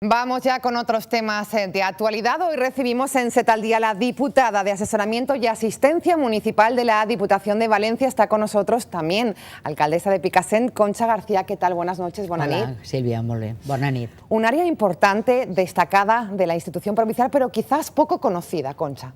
Vamos ya con otros temas de actualidad. Hoy recibimos en Set al Día la diputada de Asesoramiento y Asistencia Municipal de la Diputación de Valencia. Está con nosotros también alcaldesa de Picassent, Concha García. ¿Qué tal? Buenas noches, bona nit. Hola, Sílvia, molt bé. Bona nit. Un área importante, destacada de la institución provincial, pero quizás poco conocida, Concha.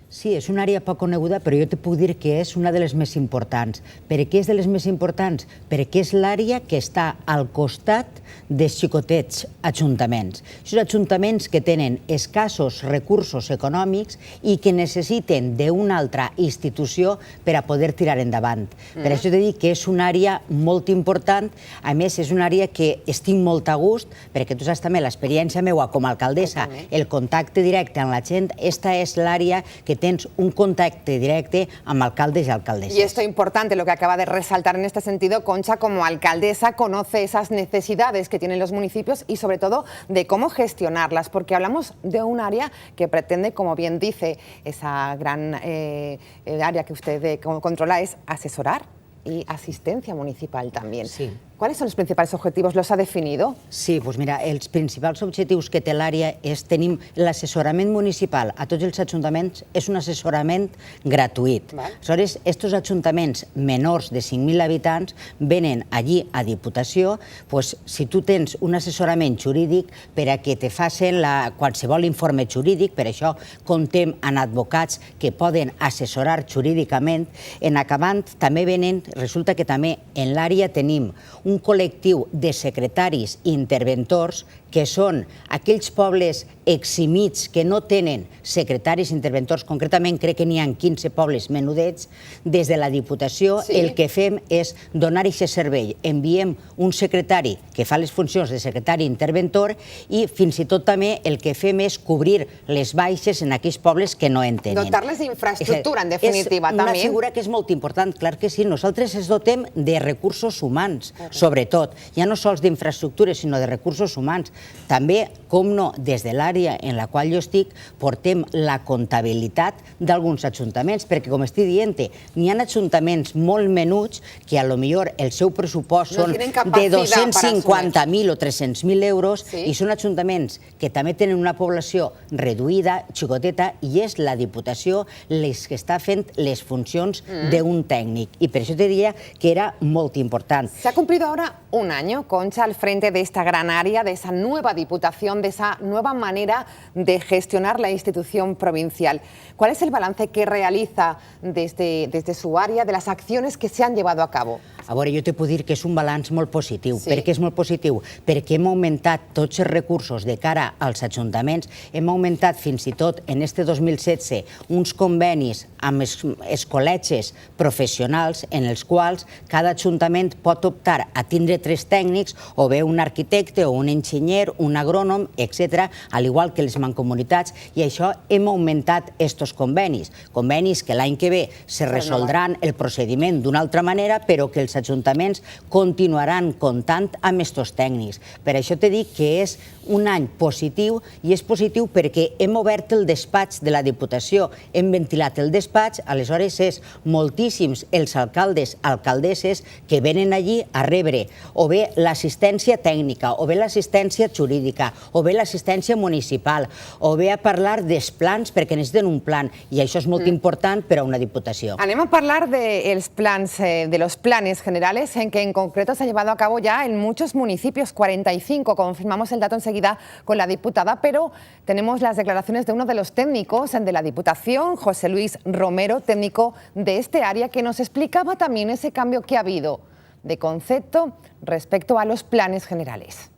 Sí, és una àrea poc coneguda, però jo te puc dir que és una de les més importants. Per què és de les més importants? Perquè és l'àrea que està al costat dels xicotets ajuntaments. Són ajuntaments que tenen escassos recursos econòmics i que necessiten d'una altra institució per a poder tirar endavant. Per això t'he dit que és una àrea molt important. A més, és una àrea que estic molt a gust, perquè tu saps també l'experiència meva com a alcaldessa, el contacte directe amb la gent. Esta és l'àrea que tens un contacte directe amb alcaldes y alcaldesas. Y esto es importante, lo que acaba de resaltar en este sentido, Concha, como alcaldesa, conoce esas necesidades que tienen los municipios y sobre todo de cómo gestionarlas, porque hablamos de un área que pretende, como bien dice, esa gran área que usted controla, es asesorar y asistencia municipal también. Sí. ¿Cuáles son los principales objetivos? ¿Los ha definido? Sí, doncs mira, els principals objectius que té l'àrea és tenim l'assessorament municipal a tots els ajuntaments, és un assessorament gratuït. Aleshores, aquests ajuntaments menors de 5.000 habitants venen allí a Diputació, doncs, si tu tens un assessorament jurídic per a que te facin qualsevol informe jurídic, per això comptem amb advocats que poden assessorar jurídicament. En acabant, també venen, resulta que també en l'àrea tenim un col·lectiu de secretaris i interventors que són aquells pobles eximits que no tenen secretaris i interventors, concretament crec que n'hi ha 15 pobles menudets. Des de la Diputació el que fem és donar aquest servei. Enviem un secretari que fa les funcions de secretari interventor i fins i tot també el que fem és cobrir les baixes en aquells pobles que no en tenen. Dotar-les d'infraestructura, en definitiva, també. És una figura que és molt important, clar que sí. Nosaltres ens dotem de recursos humans, sobretot. Ja no sols d'infraestructures, sinó de recursos humans. També, com no, des de l'àrea en la qual jo estic, portem la comptabilitat d'alguns ajuntaments, perquè, com estic dient, n'hi ha ajuntaments molt menuts que potser el seu pressupost són de 250.000 o 300.000 euros i són ajuntaments que també tenen una població reduïda, xicoteta, i és la Diputació les que està fent les funcions d'un tècnic. I per això te diria que era molt important. Se ha cumplido ahora un año, Concha, al frente de esta gran área, de esa nueva Diputación, de esa nueva manera de gestionar la institución provincial. ¿Cuál es el balance que realiza desde su área de las acciones que se han llevado a cabo? A veure, jo te puc dir que és un balanç molt positiu. Per què és molt positiu? Perquè hem augmentat tots els recursos de cara als ajuntaments, hem augmentat fins i tot en este 2016 uns convenis amb els col·legis professionals en els quals cada ajuntament pot optar a tindre 3 tècnics, o bé un arquitecte o un enginyer, un agrònom, etc., al igual que les mancomunitats, i això hem augmentat aquests convenis. Convenis que l'any que ve se resoldran el procediment d'una altra manera, però que els ajuntaments continuaran comptant amb aquests tècnics. Per això t'he dit que és un any positiu, i és positiu perquè hem obert el despatx de la Diputació, hem ventilat el despatx, aleshores és moltíssims els alcaldes, alcaldesses que venen allí a rebre o bé l'assistència tècnica, o bé l'assistència jurídica, o bé l'assistència municipal, o bé a parlar dels plans, perquè necessiten un plan, i això és molt important per a una Diputació. Anem a parlar de los planes generales, en que en concreto se ha llevado a cabo ya en muchos municipios, 45, confirmamos el dato enseguida con la diputada, pero tenemos las declaraciones de uno de los técnicos de la Diputación, José Luis Romero, técnico de este área, que nos explicaba también ese cambio que ha habido de concepto respecto a los planes generales.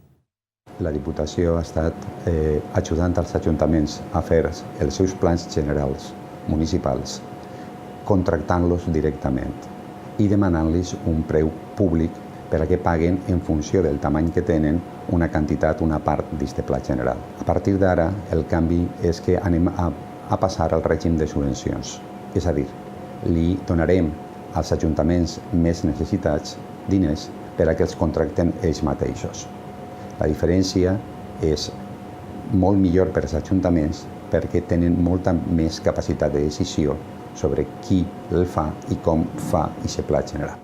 La Diputació ha estat ajudant als ajuntaments a fer els seus plans generals municipals, contractant-los directament i demanant-los un preu públic per a que paguen en funció del tamany que tenen una quantitat, una part d'aquest pla general. A partir d'ara, el canvi és que anem a passar al règim de subvencions. És a dir, li donarem als ajuntaments més necessitats diners per a que els contracten ells mateixos. La diferència és molt millor per als ajuntaments perquè tenen molta més capacitat de decisió sobre qui el fa i com fa aquest pla general.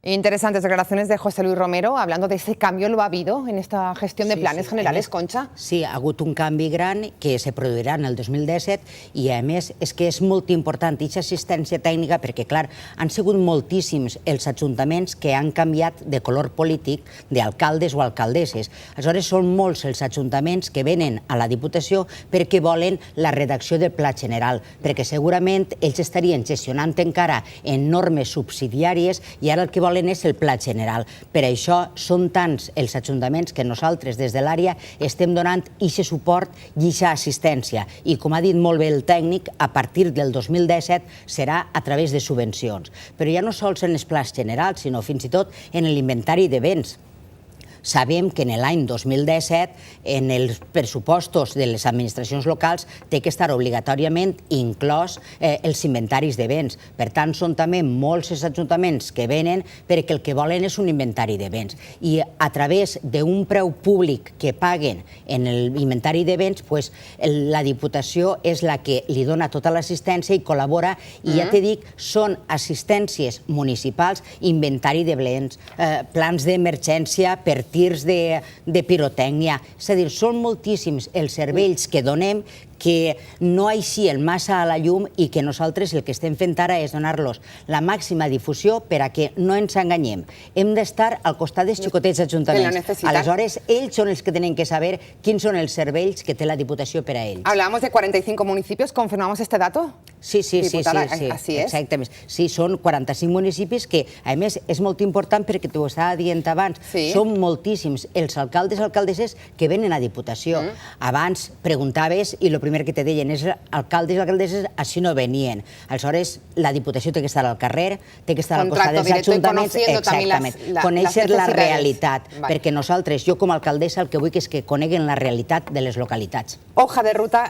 Interesantes declaraciones de José Luis Romero, hablando de ese cambio, ¿lo ha habido en esta gestión de planes generales, Concha? Sí, ha hagut un canvi gran que se produirà en el 2017 i, a més, és que és molt important aquesta assistència tècnica perquè, clar, han sigut moltíssims els ajuntaments que han canviat de color polític d'alcaldes o alcaldesses. Aleshores, són molts els ajuntaments que venen a la Diputació perquè volen la redacció del Pla General, perquè segurament ells estarien gestionant encara en normes subsidiàries i ara el que volen és el Pla General. Per això són tants els ajuntaments que nosaltres des de l'àrea estem donant aquest suport i aquesta assistència. I com ha dit molt bé el tècnic, a partir del 2017 serà a través de subvencions. Però ja no sols en els plans generals, sinó fins i tot en l'inventari de béns. Sabem que en l'any 2017, en els pressupostos de les administracions locals, té que estar obligatòriament inclòs els inventaris de béns. Per tant, són també molts els ajuntaments que venen perquè el que volen és un inventari de béns. I a través d'un preu públic que paguen en l'inventari de béns, la Diputació és la que li dona tota l'assistència i col·labora. I ja t'he dit, són assistències municipals, inventari de béns, plans d'emergència per tirs de pirotècnia. És a dir, són moltíssims els serveis que donem que no eixien massa a la llum i que nosaltres el que estem fent ara és donar-los la màxima difusió per a que no ens enganyem. Hem d'estar al costat dels xicotets ajuntaments. Aleshores, ells són els que tenen que saber quins són els serveis que té la Diputació per a ells. Hablábamos de 45 municipios, ¿confirmamos este dato? Sí, diputada, así es. Exactament. Sí, són 45 municipis que, a més, és molt important perquè t'ho estava dient abans, són moltíssims els alcaldes i alcaldesses que venen a Diputació. Abans preguntaves i el primer que te deien és alcaldes i alcaldesses, així no venien. Aleshores, la Diputació té que estar al carrer, té que estar al costat dels ajuntaments, exactament, conèixer la realitat, perquè nosaltres, jo com a alcaldessa, el que vull és que coneguen la realitat de les localitats. Hoja de ruta,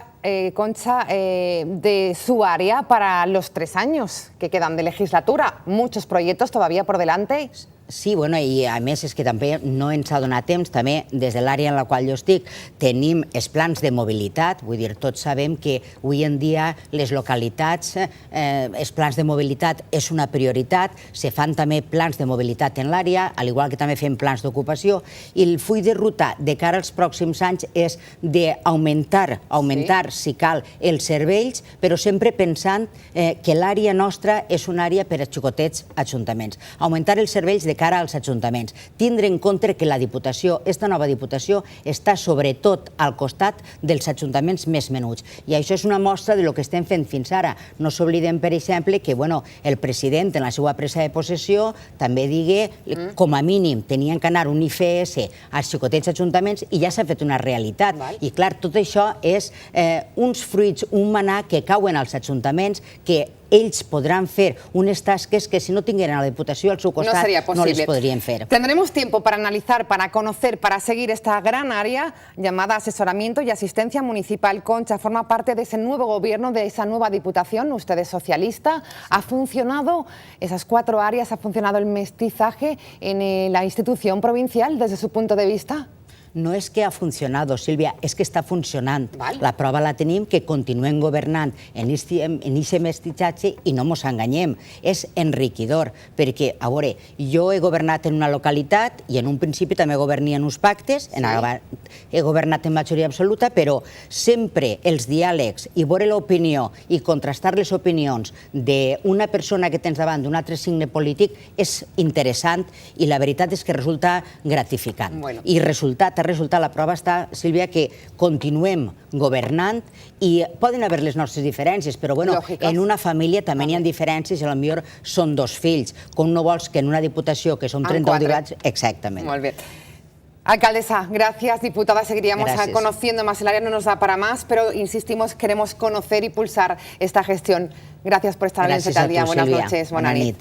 Concha, de su área para los 3 años que quedan de legislatura. Muchos proyectos todavía por delante. Sí, bueno, i a més és que també no ens ha donat temps, també des de l'àrea en la qual jo estic tenim els plans de mobilitat, vull dir, tots sabem que avui en dia les localitats, els plans de mobilitat és una prioritat, se fan també plans de mobilitat en l'àrea, al igual que també fem plans d'ocupació, i el full de ruta de cara als pròxims anys és d'augmentar, si cal, els serveis, però sempre pensant que l'àrea nostra és una àrea per a xicotets ajuntaments. Augmentar els serveis de cara als ajuntaments. Tindre en compte que la Diputació, esta nova Diputació, està sobretot al costat dels ajuntaments més menuts. I això és una mostra del que estem fent fins ara. No s'oblidem, per exemple, que el president en la seva presa de possessió també digué, com a mínim, tenien que anar un IFS als xicotets ajuntaments i ja s'ha fet una realitat. I clar, tot això és uns fruits, un manà que cauen als ajuntaments que ells podran fer unes tasques que si no tingueren a la Diputació al seu costat no les podrien fer. Tendremos tiempo para analizar, para conocer, para seguir esta gran área llamada asesoramiento y asistencia municipal. Concha forma parte de ese nuevo gobierno, de esa nueva Diputación. Usted es socialista. ¿Ha funcionado esas 4 áreas? ¿Ha funcionado el mestizaje en la institución provincial desde su punto de vista? No és que ha funcionat, Sílvia, és que està funcionant. La prova la tenim que continuem governant en aquest mestitxatge i no ens enganyem. És enriquidor, perquè, a veure, jo he governat en una localitat i en un principi també governia en uns pactes, he governat en majoria absoluta, però sempre els diàlegs i veure l'opinió i contrastar les opinions d'una persona que tens davant d'un altre signe polític és interessant i la veritat és que resulta gratificant. I la prova està, Sílvia, que continuem governant i poden haver les nostres diferències, però en una família també hi ha diferències i potser són 2 fills, com no vols que en una Diputació que són 31 diputats... Exactament. Molt bé. Alcaldesa, gracias. Diputada, seguiríamos conociendo más el área, no nos da para más, pero insistimos, queremos conocer y pulsar esta gestión. Gracias por estar en el día. Buenas noches, buena nit.